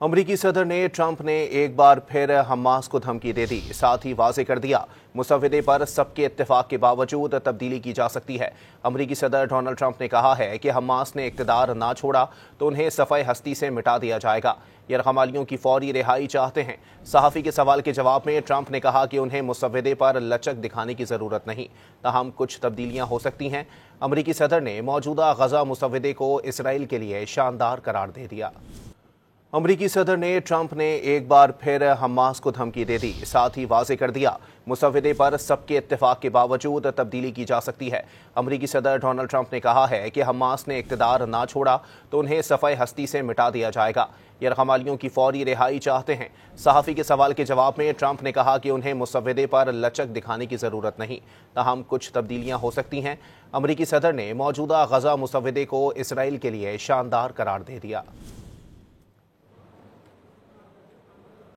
अमरीकी सदर ने ट्रंप ने एक बार फिर हमास को धमकी दे दी। साथ ही वाजे कर दिया मुसव्वदे पर सबके इत्तेफाक के बावजूद तब्दीली की जा सकती है। अमरीकी सदर डोनाल्ड ट्रंप ने कहा है कि हमास ने इक़्तिदार ना छोड़ा तो उन्हें सफ़े हस्ती से मिटा दिया जाएगा। यरग़मालियों की फौरी रिहाई चाहते हैं। सहाफ़ी के सवाल के जवाब में ट्रंप ने कहा कि उन्हें मुसव्वदे पर लचक दिखाने की ज़रूरत नहीं, ताहम कुछ तब्दीलियाँ हो सकती हैं। अमरीकी सदर ने मौजूदा गज़ा मुसव्वदे को इसराइल के लिए शानदार करार दे दिया। अमरीकी सदर ने ट्रंप ने एक बार फिर हमास को धमकी दे दी। साथ ही वाजे कर दिया मुसव्वदे पर सबके इत्तेफाक के बावजूद तब्दीली की जा सकती है। अमरीकी सदर डोनाल्ड ट्रंप ने कहा है कि हमास ने इक़्तिदार ना छोड़ा तो उन्हें सफ़े हस्ती से मिटा दिया जाएगा। यरग़मालियों की फौरी रिहाई चाहते हैं। सहाफ़ी के सवाल के जवाब में ट्रंप ने कहा कि उन्हें मुसव्वदे पर लचक दिखाने की ज़रूरत नहीं, ताहम कुछ तब्दीलियाँ हो सकती हैं। अमरीकी सदर ने मौजूदा गज़ा मुसव्वदे को इसराइल के लिए शानदार करार दे दिया।